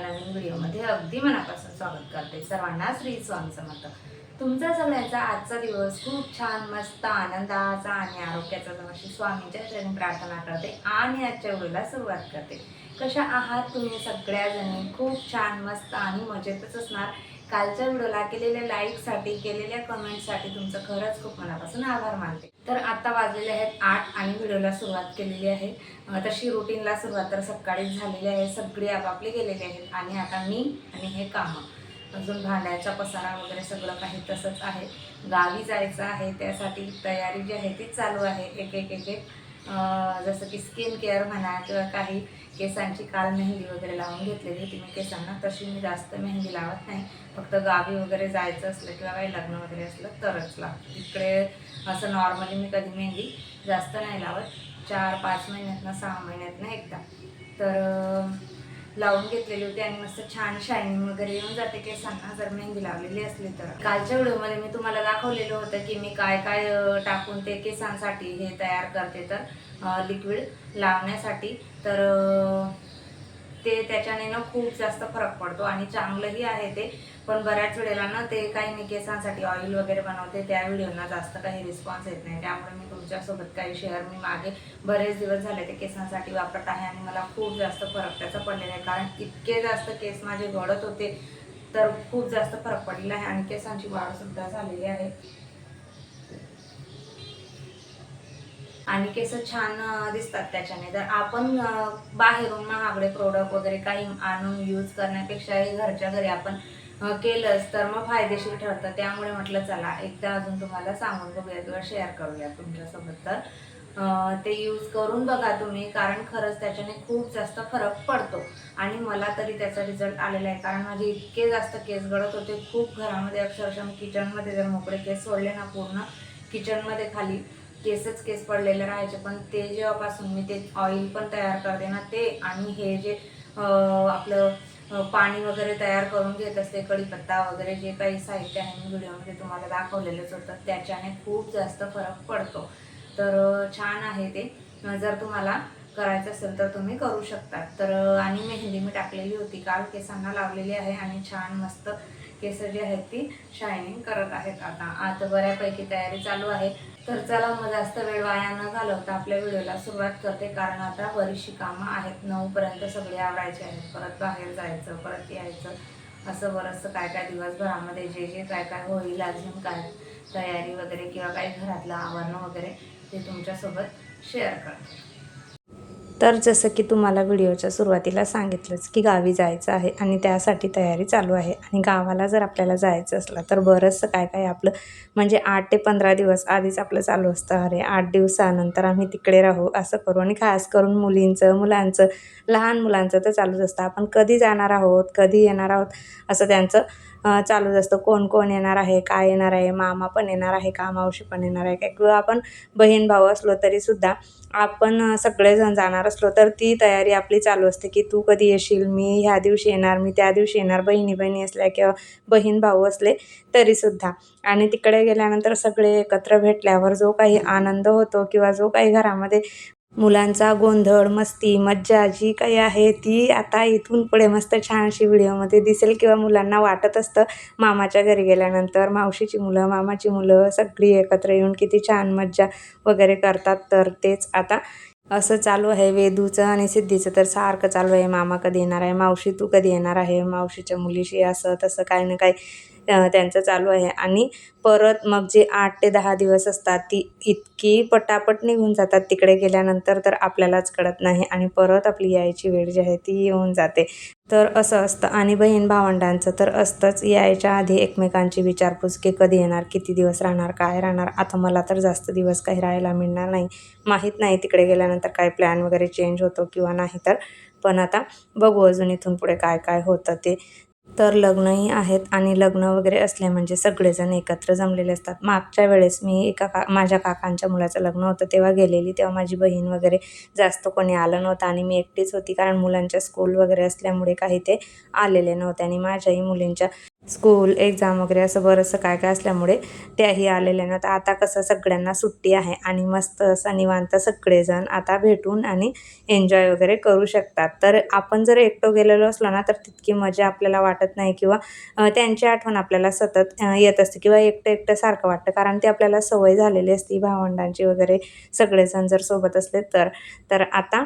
नवीन व्हिडिओमध्ये अगदी मनापासून स्वागत करते। सर्वांना श्री स्वामी समर्थ। तुमचा सगळ्यांचा आजचा दिवस खूप छान, मस्त, आनंदाचा आणि आरोग्याचा जावो अशी स्वामींच्या चरणी प्रार्थना करते आणि आजच्या व्हिडिओला सुरुवात करते। कशा आहात तुम्ही सगळ्याजणी? खूप छान, मस्त आणि मजेतच असणार। कालच्या व्हिडिओला केलेल्या लाईकसाठी, केलेल्या कमेंटसाठी तुमचं खरंच खूप मनापासून आभार मानते। तर आता वाजलेले आहेत 8 आणि व्हिडिओला सुरुवात केलेली आहे। तशी रुटीनला सुरुवात तर सकाळीच झालेली आहे। सगळे आपापले गेलेले आहेत आणि आता मी आणि हे कामं, अजून भांड्याचा पसारा वगैरे सगळं काही तसंच आहे। गावी जायचं आहे, त्यासाठी तयारी जी आहे ती चालू आहे। एक एक एक एक जसं की स्किन केअर म्हणा किंवा काही केसांची काल मेहंदी वगैरे लावून घेतलेली होती मी केसांना। तशी मी जास्त मेहंदी लावत नाही, फक्त गावी वगैरे जायचं असलं किंवा काही लग्न वगैरे असलं तरच लावते। इकडे असं नॉर्मली मी कधी मेहंदी जास्त नाही लावत, 4-5 महिन्यातनं 6 महिन्यातनं एकदा तर लावून घेतलेली होती आणि मस्त छान शायनिंग वगैरे येऊन जाते केसांना जर मेहंदी लावलेली असली तर। कालच्या व्हिडिओमध्ये मी तुम्हाला दाखवलेलं होतं की मी काय काय टाकून ते केसांसाठी हे तयार करते, तर लिक्विड लावण्यासाठी। तर ते त्याच्याने ना खूप जास्त फरक पडतो आणि चांगलंही आहे ते। पण बऱ्याच वेळेला ना ते काही मी केसांसाठी ऑइल वगैरे बनवते, त्या व्हिडिओना जास्त काही रिस्पॉन्स येत नाही, त्यामुळे मी तुमच्यासोबत काही शेअर मी मागे बरेच दिवस झाले ते केसांसाठी वापरत आहे आणि मला खूप जास्त फरक त्याचा पडलेला आहे। कारण इतके जास्त केस माझे गळत होते, तर खूप जास्त फरक पडलेला आहे आणि केसांची वाढसुद्धा झालेली आहे आणि केस छान दिसतात त्याच्याने। तर आपण बाहेरून महागडे प्रोडक्ट वगैरे काही आणून यूज करण्यापेक्षाही घरच्या घरी आपण केलंच तर मग फायदेशीर ठरतं। त्यामुळे म्हटलं चला एकदा अजून तुम्हाला सांगून बघूया किंवा शेअर करूया तुमच्यासोबत। तर ते यूज करून बघा तुम्ही, कारण खरंच त्याच्याने खूप जास्त फरक पडतो आणि मला तरी त्याचा रिझल्ट आलेला आहे। कारण माझे इतके जास्त केस गळत होते, खूप घरामध्ये अक्षरशः मी किचनमध्ये जर मोकळे केस सोडले ना, पूर्ण किचनमध्ये खाली केसच केस पडलेले राहायचे। पण ते जेव्हापासून मी ते ऑइल पण तयार करते ना, ते आणि हे जे आपलं पाणी वगैरे तयार करून घेत असते, कढीपत्ता वगैरे जे काही साहित्य आहे मी व्हिडिओमध्ये तुम्हाला दाखवलेलंच होतं, त्याच्याने खूप जास्त फरक पडतो। तर छान आहे ते, जर तुम्हाला करायचं असेल तर तुम्ही करू शकता। तर आणि मेहंदी मी टाकलेली होती काल, केसांना लावलेली आहे आणि छान मस्त केस जी आहेत ती शायनिंग करत आहेत। आता बऱ्यापैकी तयारी चालू आहे। तर चला मग जास्त वेळ वाया न घालवता आपल्या व्हिडिओला सुरुवात करते, कारण आता बरीचशी कामं आहेत। 9 पर्यंत सगळे आवरायचे आहेत, परत बाहेर जायचं, परत यायचं, असं बरंचसं काय काय दिवसभरामध्ये जे जे काय काय होईल, अजून काय तयारी वगैरे किंवा काही घरातलं आवरणं वगैरे ते तुमच्यासोबत शेअर करते। तर जसं की तुम्हाला व्हिडिओच्या सुरुवातीला सांगितलंच की गावी जायचं आहे आणि त्यासाठी तयारी चालू आहे। आणि गावाला जर आपल्याला जायचं असलं तर बरंचसं काय काय आपलं म्हणजे 8 ते 15 दिवस आधीच आपलं चालू असतं, अरे 8 दिवसानंतर आम्ही तिकडे राहू, असं करू। आणि खास करून मुलांचं लहान मुलांचं तर चालूच असतं, आपण कधी जाणार आहोत, कधी येणार आहोत, असं त्यांचं चालूच असतं। कोण कोण येणार आहे, काय येणार आहे, मामा पण येणार आहे का, मावशी पण येणार आहे का, किंवा आपण बहीण भाऊ असलो तरीसुद्धा आपण सगळेजण जाणार असलो तर ती तयारी आपली चालू असते की तू कधी येशील, मी ह्या दिवशी येणार, मी त्या दिवशी येणार, बहिणी असल्या किंवा बहीण भाऊ असले तरीसुद्धा। आणि तिकडे गेल्यानंतर सगळे एकत्र भेटल्यावर जो काही आनंद होतो किंवा जो काही घरामध्ये मुलांचा गोंधळ, मस्ती, मज्जा जी काही आहे ती आता इथून पुढे मस्त छानशी व्हिडिओमध्ये दिसेल किंवा मुलांना वाटत असतं मामाच्या घरी गेल्यानंतर मावशीची मुलं, मामाची मुलं सगळी एकत्र येऊन किती छान मज्जा वगैरे करतात। तर तेच आता असं चालू आहे वेदूचं आणि सिद्धीचं, तर सारखं चालू आहे मामा कधी येणार आहे, मावशी तू कधी येणार आहे, मावशीच्या मुलीशी असं तसं काही ना काही त्यांचं चालू आहे। आणि परत मग जे 8 ते 10 दिवस असतात ती इतकी पटापट निघून जातात तिकडे गेल्यानंतर, तर आपल्यालाच कळत नाही आणि परत आपली यायची वेळ जी आहे ती येऊन जाते। तर असं असतं आणि बहीण भावंडांचं तर असतंच, यायच्या आधी एकमेकांची विचारपूस की कधी येणार, किती दिवस राहणार, काय राहणार। आता मला तर जास्त दिवस काही राहायला मिळणार नाही, माहीत नाही तिकडे गेल्यानंतर काय प्लॅन वगैरे चेंज होतो किंवा नाही तर, पण आता बघू अजून इथून पुढे काय काय होतं ते। तर लग्नही आहेत आणि लग्न वगैरे असले म्हणजे सगळेजण एकत्र जमलेले असतात। मागच्या वेळेस मी माझ्या काकांच्या मुलाचं लग्न होतं तेव्हा गेलेली, तेव्हा माझी बहीण वगैरे जास्त कोणी आलं नव्हतं आणि मी एकटीच होती, कारण मुलांच्या स्कूल वगैरे असल्यामुळे काही ते आलेले नव्हते आणि माझ्याही मुलींच्या स्कूल, एक्झाम वगैरे असं बरंचसं काय-काय असल्यामुळे त्याही आलेल्या नाहीत. आता कसं सगळ्यांना सुट्टी आहे आणि मस्त असं निवांत सगळेजण आता भेटून आणि एन्जॉय वगैरे करू शकतात. तर आपण जर एकटं गेलेलो असलो ना, तर तितकी मजा आपल्याला वाटत नाही किंवा त्यांची आठवण आपल्याला सतत येत असते किंवा एकटं-एकटं सारखं वाटतं. कारण ती आपल्याला सवय झालेली असते भावंडांची वगैरे सगळेजण जर सोबत असले तर. तर आता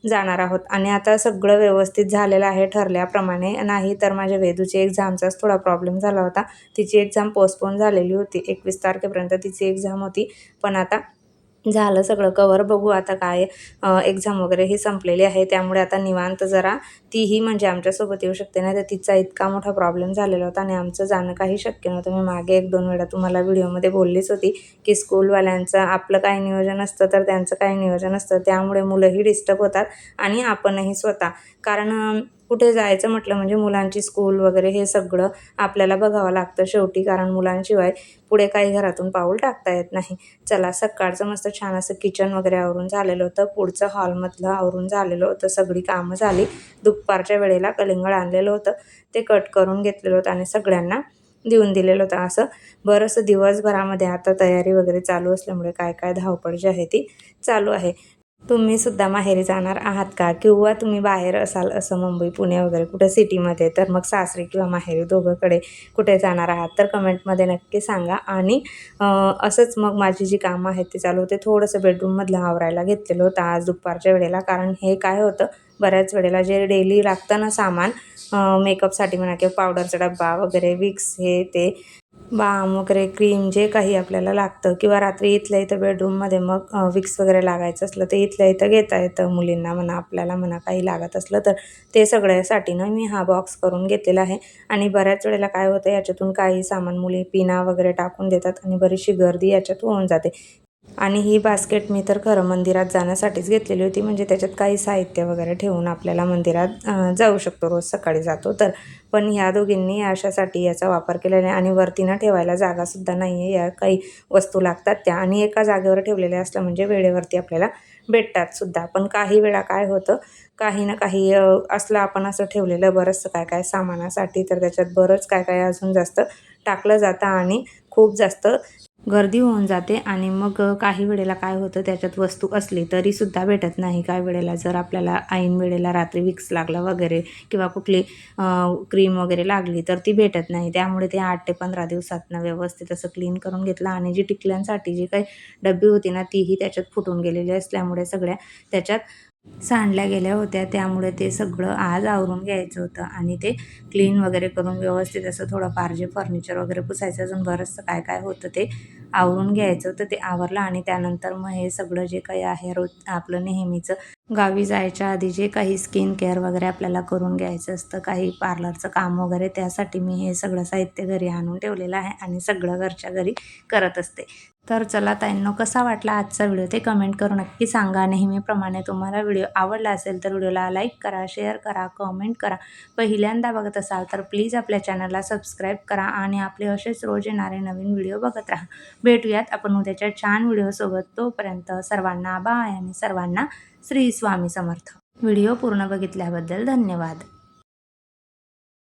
जाणार आहोत आणि आता सगळं व्यवस्थित झालेलं आहे ठरल्याप्रमाणे. नाही तर माझ्या वेदूची एक्झामचाच थोडा प्रॉब्लेम झाला होता. तिची एक्झाम पोस्टपोन झालेली होती. 21 तारखेपर्यंत तिची एक्झाम होती. पण आता झालं सगळं कव्हर. बघू आता काय एक्झाम वगैरे ही संपलेली आहे. त्यामुळे आता निवांत जरा तीही म्हणजे आमच्यासोबत येऊ शकते. नाही तर तिचा इतका मोठा प्रॉब्लेम झालेला होता आणि आमचं जाणं काही शक्य नव्हतं. मी मागे 1-2 वेळा तुम्हाला व्हिडिओमध्ये बोललीच होती, की स्कूलवाल्यांचं आपलं काही नियोजन असतं, तर त्यांचं काही नियोजन असतं. त्यामुळे मुलंही डिस्टर्ब होतात आणि आपणही स्वतः. कारण कुठे जायचं म्हटलं म्हणजे मुलांची स्कूल वगैरे हे सगळं आपल्याला बघावं लागतं शेवटी. कारण मुलांशिवाय पुढे काही घरातून पाऊल टाकता येत नाही. चला, सकाळचं मस्त छान असं किचन वगैरे आवरून झालेलं होतं. पुढचं हॉलमधलं आवरून झालेलं होतं. सगळी कामं झाली. दुपारच्या वेळेला कलिंगड आणलेलं होतं. ते कट करून घेतलेलं होतं आणि सगळ्यांना देऊन दिलेलं होतं. असं बरंचसं दिवसभरामध्ये आता तयारी वगैरे चालू असल्यामुळे काय-काय धावपळ जी आहे ती चालू आहे. तुम्ही सुद्धा माहेरी जाणार आहात का? किंवा तुम्ही बाहेर असाल असं मुंबई, पुणे वगैरे कुठे सिटीमध्ये, तर मग सासरी किंवा माहेरी दोघंकडे कुठे जाणार आहात? तर कमेंटमध्ये नक्की सांगा. आणि असंच मग माझी जी कामं आहेत ती चालू होते. थोडंसं बेडरूममधलं आवरायला घेतलेलं होतं आज दुपारच्या वेळेला. कारण हे काय होतं, बऱ्याच वेळेला जे डेली लागतं ना सामान, मेकअपसाठी म्हणा किंवा पावडरचा डब्बा वगैरे, विक्स हे ते, बाम वगैरे, क्रीम, जे काही आपल्याला लागतं किंवा रात्री इथल्या इथं बेडरूममध्ये मग विक्स वगैरे लागायचं असलं ते इथल्या इथं घेता येतं. मुलींना म्हणा, आपल्याला म्हणा, काही लागत असलं तर ते सगळ्यासाठी ना मी हा बॉक्स करून घेतलेला आहे. आणि बऱ्याच वेळेला काय होतं, याच्यातून काही सामान मुली पिना वगैरे टाकून देतात आणि बरीचशी गर्दी याच्यात होऊन जाते. आणि ही बास्केट मी तर खरं मंदिरात जाण्यासाठीच घेतलेली होती. म्हणजे त्याच्यात काही साहित्य वगैरे ठेवून आपल्याला मंदिरात जाऊ शकतो, रोज सकाळी जातो तर. पण ह्या दोघींनी अशासाठी याचा वापर केलेला आहे. आणि वरती ना ठेवायला जागासुद्धा नाही आहे. या काही वस्तू लागतात त्या, आणि एका जागेवर ठेवलेल्या असलं म्हणजे वेळेवरती आपल्याला भेटतात सुद्धा. पण काही वेळा काय होतं, काही ना काही असलं आपण असं ठेवलेलं बरंचसं काय काय सामानासाठी, तर त्याच्यात बरंच काय काय अजून जास्त टाकलं जातं आणि खूप जास्त गर्दी होऊन जाते. आणि मग काही वेळेला काय होतं, त्याच्यात वस्तू असली तरीसुद्धा भेटत नाही. काही वेळेला जर आपल्याला ऐन वेळेला रात्री विक्स लागला वगैरे किंवा कुठली क्रीम वगैरे लागली तर ती भेटत नाही. त्यामुळे ते 8 ते 15 दिवसातनं व्यवस्थित असं क्लीन करून घेतलं. आणि जी टिकल्यांसाठी जी काही डब्बी होती ना, तीही त्याच्यात फुटून गेलेली असल्यामुळे सगळ्या त्याच्यात सांडल्या गेल्या होत्या. त्यामुळे ते सगळं आज आवरून घ्यायचं होतं आणि ते क्लीन वगैरे करून व्यवस्थित असं थोडंफार जे फर्निचर वगैरे पुसायचं, अजून बरंचसं काय काय होतं ते आवरून घ्यायचं होतं. ते आवरलं आणि त्यानंतर मग हे सगळं जे काही आहे रोज आपलं नेहमीचं, गावी जायच्या आधी जे काही स्किन केअर वगैरे आपल्याला करून घ्यायचं असतं, काही पार्लरचं काम वगैरे, त्यासाठी मी हे सगळं साहित्य घरी आणून ठेवलेलं आहे आणि सगळं घरच्या घरी करत असते. तर चला ताईंनो, कसा वाटला आजचा व्हिडिओ ते कमेंट करून नक्की सांगा. नेहमीप्रमाणे तुम्हाला व्हिडिओ आवडला असेल तर व्हिडिओला लाईक करा, शेअर करा, कमेंट करा. पहिल्यांदा बघत असाल तर प्लीज आपल्या चॅनलला सबस्क्राईब करा आणि आपले असेच रोज येणारे नवीन व्हिडिओ बघत राहा. भेटूयात आपण उद्याच्या छान व्हिडिओसोबत. तोपर्यंत सर्वांना बाय आणि सर्वांना श्री स्वामी समर्थ. व्हिडिओ पूर्ण बघितल्याबद्दल धन्यवाद.